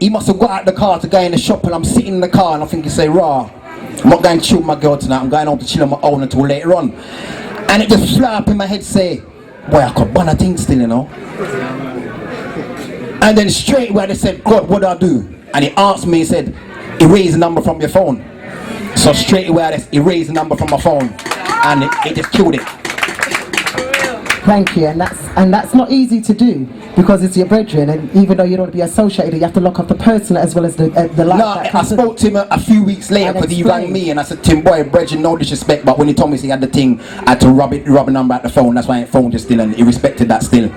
He must have got out the car to go in the shop, and I'm sitting in the car and I think he say, "Rah, I'm not going to chill with my girl tonight, I'm going home to chill on my own until later on." And it just fly up in my head say, "Boy, I could ban a thing still, you know." And then straight away they said, "God, what do I do?" And he asked me, he said, "Erase the number from your phone." So straight away I just erased the number from my phone, and it just killed it. Thank you, and that's not easy to do because it's your brethren, and even though you don't want to be associated, you have to lock off the person as well as the life. No, I spoke to him a few weeks later because he rang me and I said to him, "Boy, brethren, no disrespect, but when he told me he had the thing, I had to rub a number at the phone. That's why the phone just still, and he respected that still."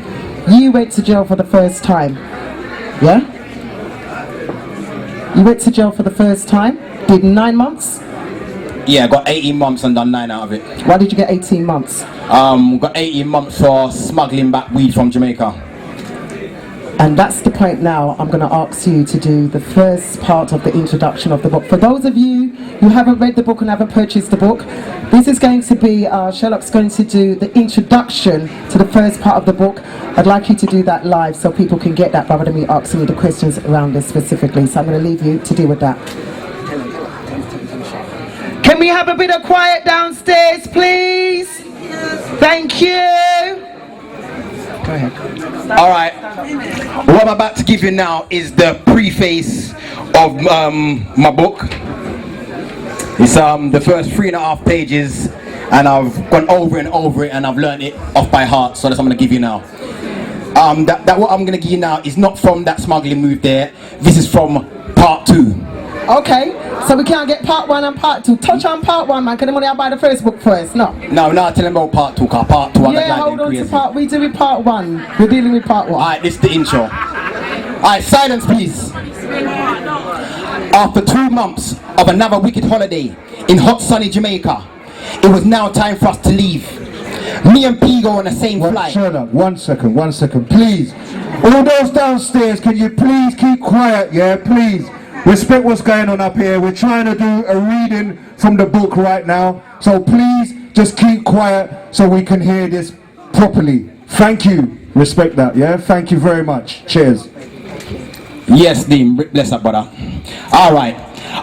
You went to jail for the first time, yeah? You went to jail for the first time, did 9 months? Yeah, I got 18 months and done 9 out of it. Why did you get 18 months? Got 18 months for smuggling back weed from Jamaica. And that's the point now. I'm going to ask you to do the first part of the introduction of the book. For those of you who haven't read the book and haven't purchased the book, this is going to be, Sherlock's going to do the introduction to the first part of the book. I'd like you to do that live so people can get that rather than me asking you the questions around this specifically. So I'm going to leave you to deal with that. Can we have a bit of quiet downstairs, please? Thank you. Go ahead. All right. What I'm about to give you now is the preface of my book. It's the first 3.5 pages, and I've gone over and over it, and I've learned it off by heart. So that's what I'm going to give you now. That what I'm going to give you now is not from that smuggling move there. This is from part 2. Okay, so we can't get part 1 and part 2. Touch on part 1, man. Can the money buy the first book first? No. No, tell them about part 2, because part 2 yeah, hold on to part. We do with part 1. We're dealing with part 1. Alright, this is the intro. Alright, silence please. After 2 months of another wicked holiday in hot sunny Jamaica, it was now time for us to leave. Me and Pigo on the same flight. Sherlock, one second, please. All those downstairs, can you please keep quiet, yeah, please? Respect what's going on up here. We're trying to do a reading from the book right now. So please, just keep quiet so we can hear this properly. Thank you. Respect that, yeah? Thank you very much. Cheers. Yes, Dean. Bless up, brother. Alright.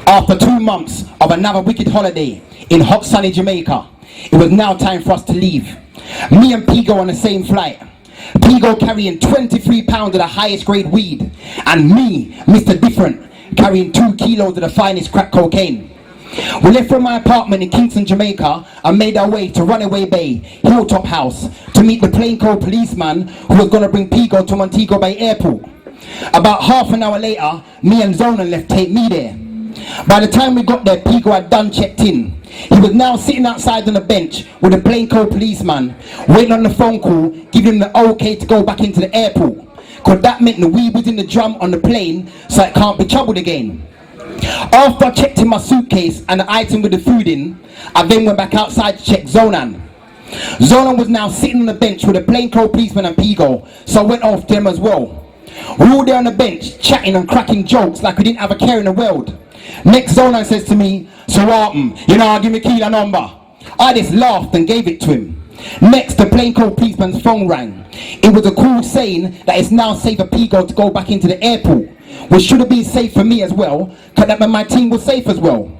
After 2 months of another wicked holiday in hot sunny Jamaica, it was now time for us to leave. Me and Pigo on the same flight. Pigo carrying 23 pounds of the highest grade weed, and me, Mr. Different, carrying 2 kilos of the finest crack cocaine. We left from my apartment in Kingston, Jamaica, and made our way to Runaway Bay, Hilltop House, to meet the plainclothes policeman who was going to bring Pigo to Montego Bay Airport. About half an hour later, me and Zonan left to take me there. By the time we got there, Pigo had done checked in. He was now sitting outside on a bench with a plainclothes policeman, waiting on the phone call, giving him the okay to go back into the airport. Because that meant the weed was in the drum on the plane, so it can't be troubled again. After I checked in my suitcase and the item with the food in, I then went back outside to check Zonan. Zonan was now sitting on the bench with a plainclothes policeman and Pigo, so I went off to them as well. We were all there on the bench, chatting and cracking jokes like we didn't have a care in the world. Next, Zonan says to me, "So Artem, you know, give me Keela number." I just laughed and gave it to him. Next, the plainclothes policeman's phone rang. It was a call saying that it's now safe for Pigo to go back into the airport, which should have been safe for me as well, because that meant my team was safe as well.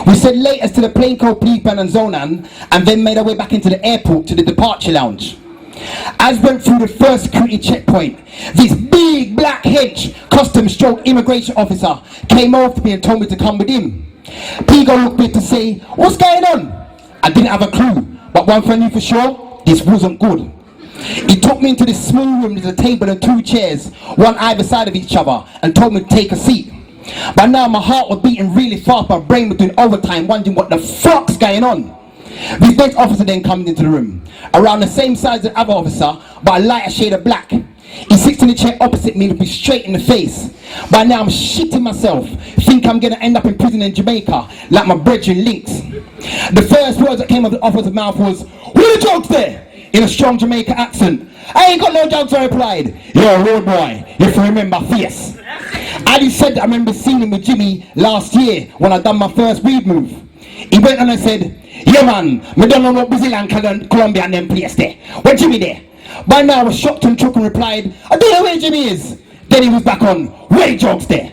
We said latest to the plainclothes policeman and Zonan, and then made our way back into the airport to the departure lounge. As went through the first security checkpoint, this big black hench customs stroke immigration officer came over to me and told me to come with him. Pigo looked at me to say, "What's going on?" I didn't have a clue, but one thing I knew for sure, this wasn't good. He took me into this small room with a table and 2 chairs, one either side of each other, and told me to take a seat. By now my heart was beating really fast, my brain was doing overtime, wondering what the fuck's going on. This next officer then comes into the room, around the same size as the other officer, but a lighter shade of black. He sits in the chair opposite me, looking straight in the face. By now I'm shitting myself, think I'm gonna end up in prison in Jamaica, like my brethren Links. The first words that came out of the officer's mouth was, "Who are the jokes there?" in a strong Jamaica accent. "I ain't got no jokes," I replied. "You're a road boy, if you remember face." As he said that, I remember seeing him with Jimmy last year when I done my first weed move. He went on and said, "Yeah man, me don't know what Brazil and Colombia and them place there. Where Jimmy there?" By now I was shocked and shook and replied, "I don't know where Jimmy is." Then he was back on, where the drugs there?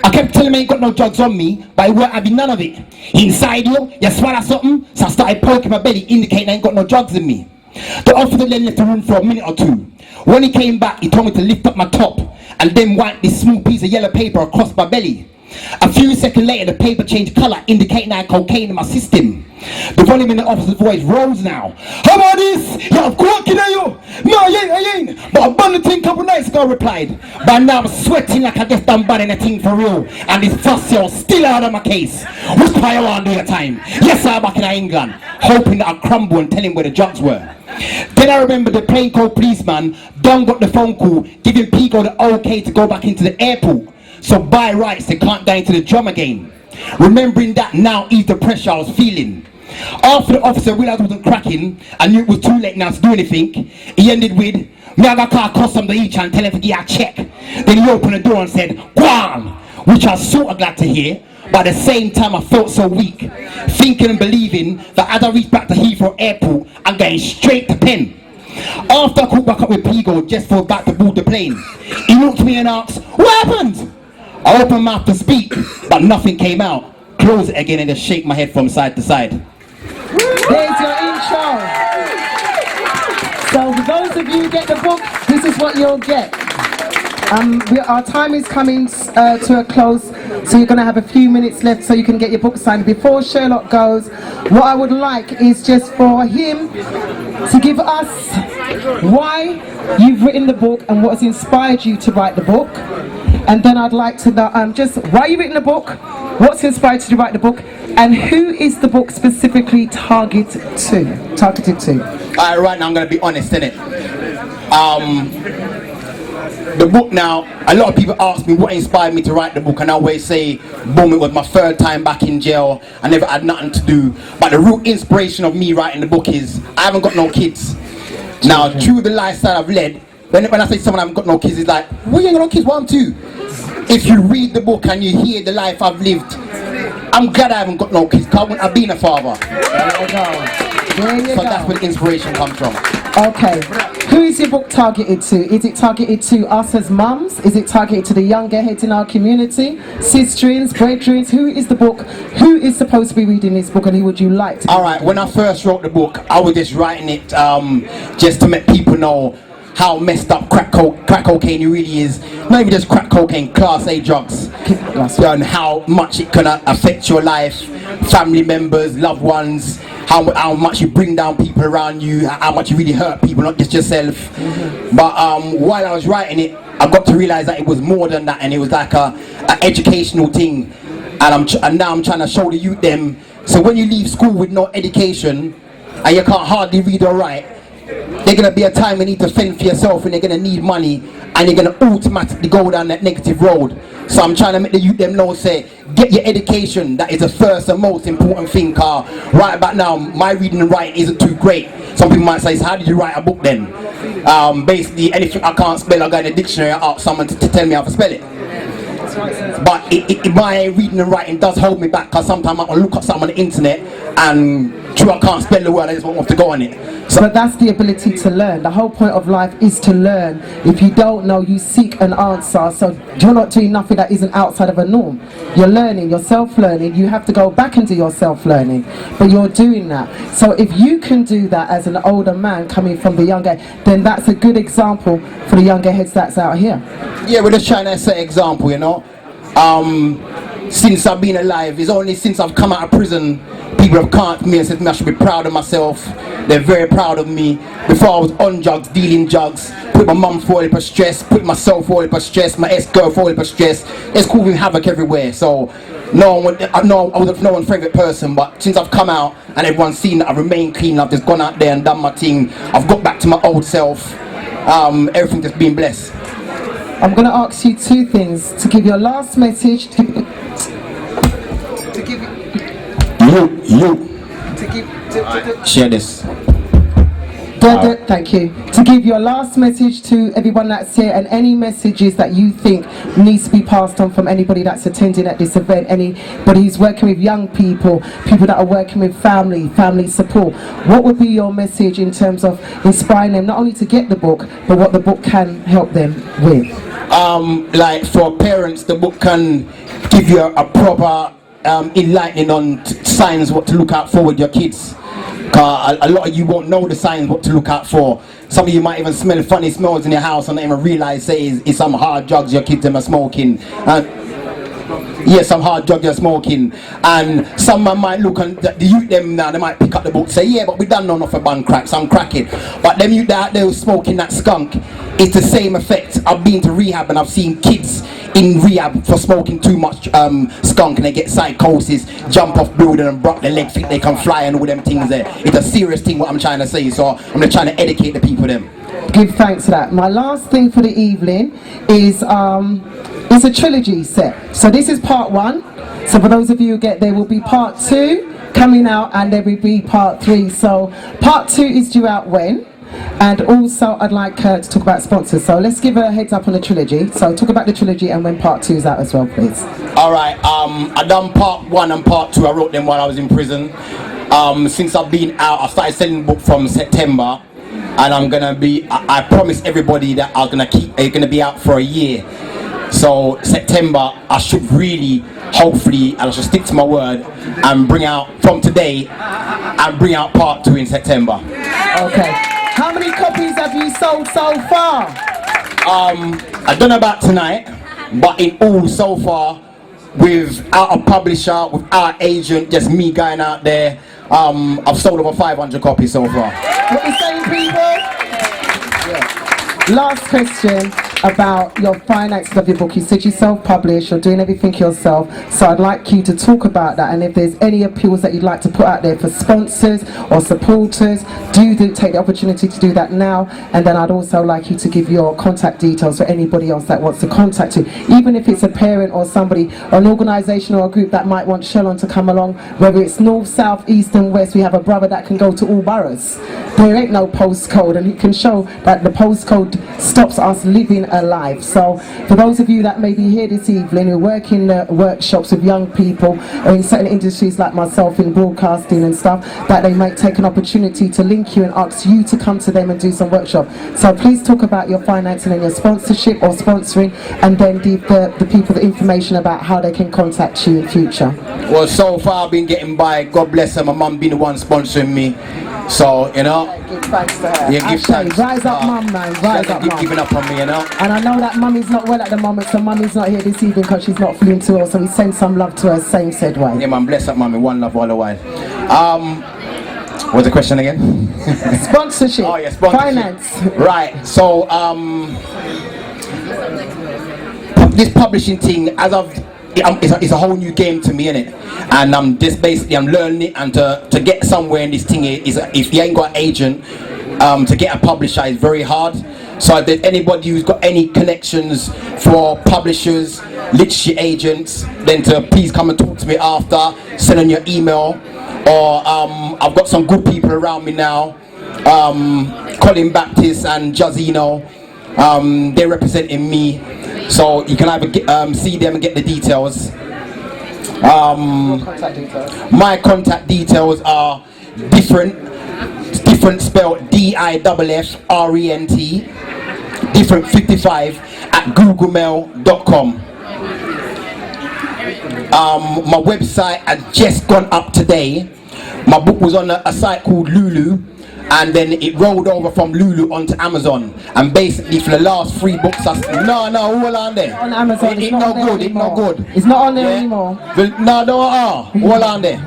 I kept telling him I ain't got no drugs on me, but he weren't having none of it. Inside you swallow something? So I started poking my belly, indicating I ain't got no drugs in me. The officer then left the room for a minute or two. When he came back, he told me to lift up my top and then wipe this small piece of yellow paper across my belly. A few seconds later, the paper changed colour, indicating I had cocaine in my system. The volume in the officer's voice rose now. How about this? Yeah, I'm cracking at you. No, I ain't. But I burned the thing a couple nights ago, I replied. But now I'm sweating like I just done burning a thing for real. And this fussy still out of my case. What's why I want to do the time? Yes, I'm back in England, hoping that I'd crumble and tell him where the drugs were. Then I remember the plainclothes policeman Don got the phone call giving Pico the okay to go back into the airport. So by rights they can't die into the drum again. Remembering that now eased the pressure I was feeling. After the officer realised I wasn't cracking, I knew it was too late now to do anything. He ended with, me have a car custom to each and tell him to get a check. Then he opened the door and said, go on, which I was sort of glad to hear. But at the same time I felt so weak, thinking and believing that as I reached back to Heathrow Airport, I'm going straight to Penn. After I caught back up with Pigo just for about to board the plane, he looked at me and asked, what happened? I opened my mouth to speak, but nothing came out. Close it again and just shake my head from side to side. There's your intro. So for those of you who get the book, this is what you'll get. Our time is coming to a close, so you're going to have a few minutes left so you can get your book signed. Before Sherlock goes, what I would like is just for him to give us why you've written the book and what has inspired you to write the book. And then I'd like to know just why you've written the book, what's inspired you to write the book, and who is the book specifically targeted to? Alright, right now I'm going to be honest, innit? The book now, a lot of people ask me what inspired me to write the book, and I always say, boom, it was my third time back in jail. I never had nothing to do. But the real inspiration of me writing the book is, I haven't got no kids. Now, through the lifestyle I've led, when I say someone I haven't got no kids, it's like, well, you ain't got no kids, 1, 2. If you read the book and you hear the life I've lived, I'm glad I haven't got no kids, because I wouldn't have been a father. There you go. So that's where the inspiration comes from. Okay. Who is your book targeted to? Is it targeted to us as mums? Is it targeted to the younger heads in our community? Sisterins, brethrens? Who is the book? Who is supposed to be reading this book, and who would you like to? Alright, when I first wrote the book, I was just writing it just to make people know how messed up crack cocaine really is. Not even just crack cocaine, class A drugs. And how much it can affect your life, family members, loved ones, how much you bring down people around you, how much you really hurt people, not just yourself. But while I was writing it, I got to realise that it was more than that, and it was like a educational thing. And now I'm trying to show the youth them. So when you leave school with no education, and you can't hardly read or write, there's going to be a time you need to fend for yourself, and you're going to need money, and you're going to automatically go down that negative road. So I'm trying to make the youth them know, say, get your education. That is the first and most important thing, car. Right about now, my reading and writing isn't too great. Some people might say, so how did you write a book then? Basically, anything I can't spell, I go in the dictionary and ask someone to tell me how to spell it. But my reading and writing does hold me back, because sometimes I can look at something on the internet and true, I can't spell the word, I just want to go on it. So, but that's the ability to learn. The whole point of life is to learn. If you don't know, you seek an answer. So you're not doing nothing that isn't outside of a norm. You're learning, you're self-learning. You have to go back and do your self-learning, but you're doing that. So if you can do that as an older man coming from the younger, then that's a good example for the younger heads that's out here. Yeah, we're just trying to set an example, you know. Since I've been alive, it's only since I've come out of prison, people have come to me and said to me I should be proud of myself. They're very proud of me. Before I was on drugs, dealing drugs, put my mum for all the stress, put myself for all the stress, my ex-girl for all the stress. It's causing havoc everywhere. So I was no one's favourite person, but since I've come out and everyone's seen that I remain clean, I've just gone out there and done my thing. I've got back to my old self. Everything just been blessed. I'm going to ask you two things to give your last message to give share this. Thank you. To give your last message to everyone that's here, and any messages that you think needs to be passed on from anybody that's attending at this event, anybody who's working with young people, people that are working with family support, what would be your message in terms of inspiring them not only to get the book, but what the book can help them with? Like for parents, the book can give you a proper enlightening on signs what to look out for with your kids. A lot of you won't know the signs what to look out for. Some of you might even smell funny smells in your house and not even realize it's some hard drugs your kids are smoking. Some hard drugs you're smoking. And some man might look and the youth them now, they might pick up the book, say, yeah, but we done none of a bun crack, some cracking. But them youth out there smoking that skunk, it's the same effect. I've been to rehab and I've seen kids in rehab for smoking too much skunk, and they get psychosis, jump off building and broke their legs, think they can fly and all them things there. It's a serious thing what I'm trying to say, so I'm just trying to educate the people them. Give thanks for that. My last thing for the evening is it's a trilogy set. So this is part 1. So for those of you who get there will be part 2 coming out, and there will be part 3. So part 2 is due out when? And also I'd like to talk about sponsors, so let's give a heads up on the trilogy. So talk about the trilogy and when part 2 is out as well, please. Alright, I done part 1 and part 2. I wrote them while I was in prison. Since I've been out, I started selling the book from September, and I'm gonna be, I promise everybody that I'm gonna be out for a year. So September I should really, hopefully, and I should stick to my word and bring out from today and bring out part 2 in September. Okay. How many copies have you sold so far? I don't know about tonight, but in all so far, without a publisher, without agent, just me going out there, I've sold over 500 copies so far. What are you saying, people? Last question about your finances of your book. You said you self-publish, you're doing everything yourself, so I'd like you to talk about that, and if there's any appeals that you'd like to put out there for sponsors or supporters, do take the opportunity to do that now. And then I'd also like you to give your contact details for anybody else that wants to contact you, even if it's a parent or somebody or an organisation or a group that might want Shellon to come along, whether it's north, south, east and west. We have a brother that can go to all boroughs. There ain't no postcode, and he can show that the postcode stops us living a life. So for those of you that may be here this evening who work in workshops with young people or in certain industries like myself in broadcasting and stuff, that they might take an opportunity to link you and ask you to come to them and do some workshop. So please talk about your financing and your sponsorship or sponsoring, and then give the people the information about how they can contact you in future. Well, so far I've been getting by, God bless her, my mum been the one sponsoring me. So, you know, give thanks to her. Yeah, give thanks. Rise up, mum, man. Rise up, mum. Giving up on me, you know. And I know that mummy's not well at the moment, so mummy's not here this evening because she's not feeling too well. So we send some love to her, same said way. Yeah, man, bless up, mummy. One love all the while. What's the question again? Sponsorship. Oh, yeah, sponsorship. Finance. Right. So, this publishing thing, as it's a whole new game to me, innit? And I'm just basically I'm learning it, and to get somewhere in this thing is if you ain't got an agent, to get a publisher is very hard. So if there's anybody who's got any connections for publishers, literature agents, then to please come and talk to me after, send on your email, or I've got some good people around me now, Colin Baptist and Jazino, they're representing me. So you can either see them and get the details. My contact details are different spelled DIFFRENT, different 55 at googlemail.com. My website has just gone up today. My book was on a site called Lulu, and then it rolled over from Lulu onto Amazon. And basically for the last 3 books, no, all on there. On Amazon, it's not good. It's not good. It's not on there anymore. All on there.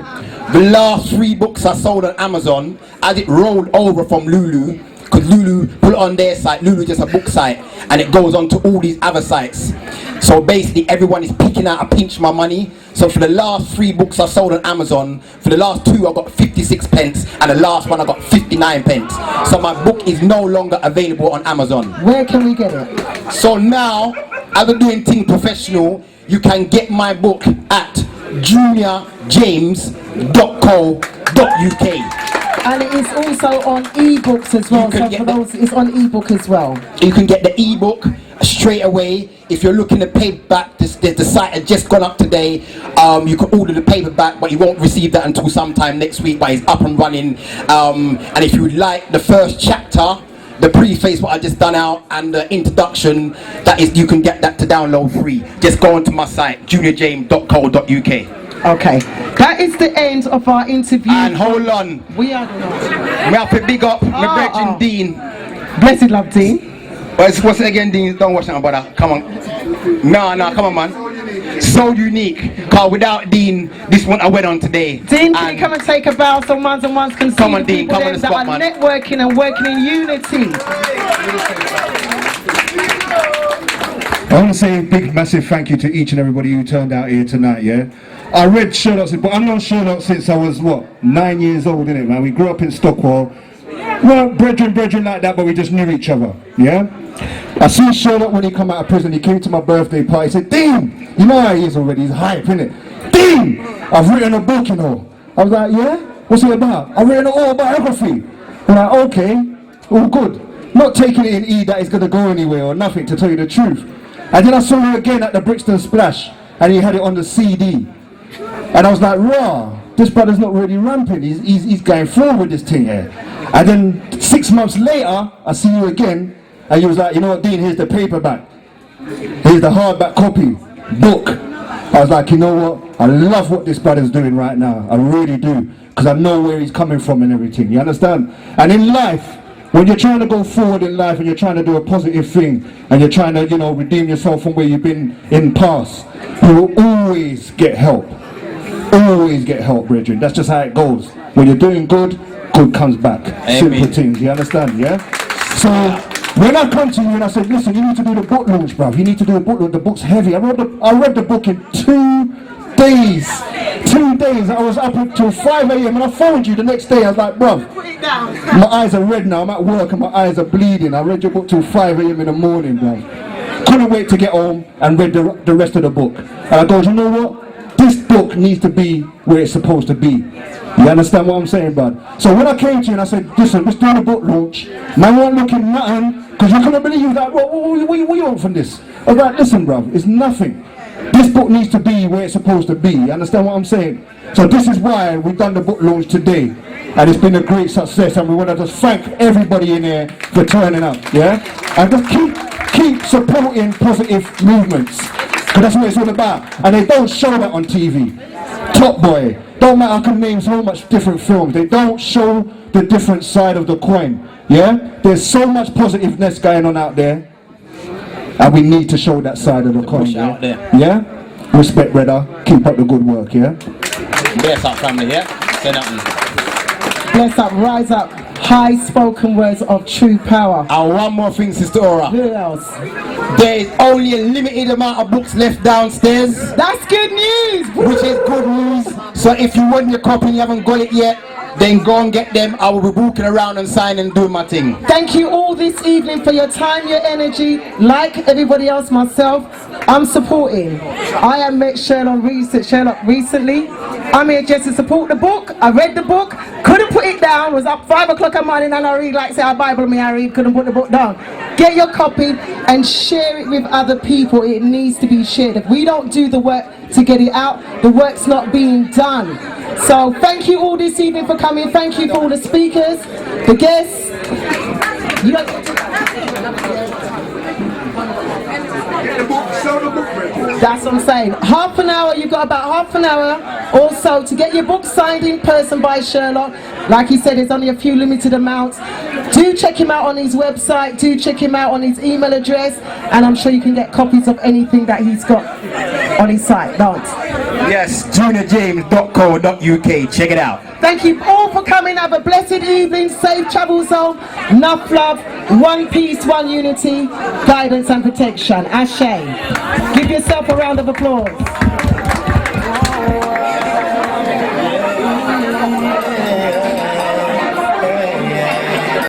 The last 3 books I sold on Amazon, as it rolled over from Lulu, because Lulu put it on their site. Lulu just a book site, and it goes on to all these other sites. So basically everyone is picking out a pinch of my money. So for the last 3 books I sold on Amazon, for the last 2 I got 56 pence, and the last one I got 59 pence. So my book is no longer available on Amazon. Where can we get it? So now, as I'm doing things professional, you can get my book at juniorjames.co.uk. And it is also on ebooks as well. You can So get for the- those, it's on ebook as well. You can get the ebook straight away. If you're looking at paperback, the site has just gone up today. You can order the paperback, but you won't receive that until sometime next week. But it's up and running. And if you like the first chapter, the preface what I just done out, and the introduction, that is, you can get that to download free. Just go onto my site, juniorjames.co.uk. Okay, that is the end of our interview. And hold on, We are we have to big up my brethren Dean. blessed love Dean. What's it again, Dean? Don't watch that, brother. Come on. No, come on, man. So unique. Cause without Dean, this one I went on today. Dean, can you come and take a bow so ones and ones can see Come on, the Dean, people come on there the that spot, are man. networking and working in unity. I want to say a big, massive thank you to each and everybody who turned out here tonight, yeah? I read Sherlock's book. I've known Sherlock since I was, 9 years old, innit, man? We grew up in Stockwell. Well, brethren like that, but we just knew each other, yeah? I see Sherlock when he come out of prison. He came to my birthday party. He said, Dean, you know how he is already. He's hype, innit? Dean, I've written a book, you know. I was like, yeah? What's it about? I've written an autobiography. I'm like, okay, all good. Not taking it in E that it's going to go anywhere or nothing, to tell you the truth. And then I saw him again at the Brixton Splash, and he had it on the CD. And I was like, raw, this brother's not really ramping. He's going forward with this thing here. And then 6 months later, I see you again, and you was like, you know what, Dean, here's the paperback. Here's the hardback copy, book. I was like, you know what, I love what this brother's doing right now. I really do, because I know where he's coming from and everything, you understand? And in life, when you're trying to go forward in life and you're trying to do a positive thing, and you're trying to, redeem yourself from where you've been in past, you will always get help. Always get help, brethren. That's just how it goes. When you're doing good, good comes back. Amen. Simple things, you understand, yeah? So, when I come to you and I said, listen, you need to do the book launch, bruv. You need to do a book launch. The book's heavy. I read the book in 2 days. 2 days. I was up until 5 a.m. and I phoned you the next day. I was like, bruv, my eyes are red now. I'm at work and my eyes are bleeding. I read your book till 5 a.m. in the morning, bruv. Couldn't wait to get home and read the rest of the book. And I go, you know what? This book needs to be where it's supposed to be. You understand what I'm saying, bud? So when I came to you and I said, listen, let's do the book launch. Man weren't looking nothing, because you couldn't believe that. What you want from this? I was like, listen, bruv, it's nothing. This book needs to be where it's supposed to be. You understand what I'm saying? So this is why we've done the book launch today. And it's been a great success, and we want to just thank everybody in here for turning up, yeah? And just keep supporting positive movements. Because that's what it's all about. And they don't show that on TV. Top Boy. Don't matter, I can name so much different films. They don't show the different side of the coin. Yeah? There's so much positiveness going on out there. And we need to show that side of the coin. Push Yeah? out there. Yeah? Respect, brother. Keep up the good work, yeah? Bless up, family, yeah? Say nothing. Bless up, rise up. High spoken words of true power. And one more thing, Sister Aura. Who else? There is only a limited amount of books left downstairs, That's good news. which is good news. So if you want your copy and you haven't got it yet, then go and get them. I will be walking around and signing and doing my thing. Thank you all this evening for your time, your energy. Like everybody else, myself, I'm supporting. I have met Sherlock recently. I'm here just to support the book. I read the book, couldn't put it down. Was up 5 o'clock in the morning and I read, like say, a Bible me I read, couldn't put the book down. Get your copy and share it with other people. It needs to be shared. If we don't do the work to get it out, the work's not being done. So thank you all this evening for coming. Thank you for all the speakers, the guests. You don't... That's what I'm saying. Half an hour, you've got about half an hour also to get your book signed in person by Sherlock. Like he said, there's only a few limited amounts. Do check him out on his website, do check him out on his email address, and I'm sure you can get copies of anything that he's got on his site, don't? Yes, juniorjames.co.uk. Check it out. Thank you all for coming. Have a blessed evening, safe travels home, enough love, one peace, one unity, guidance and protection. Ashe. Give yourself a round of applause.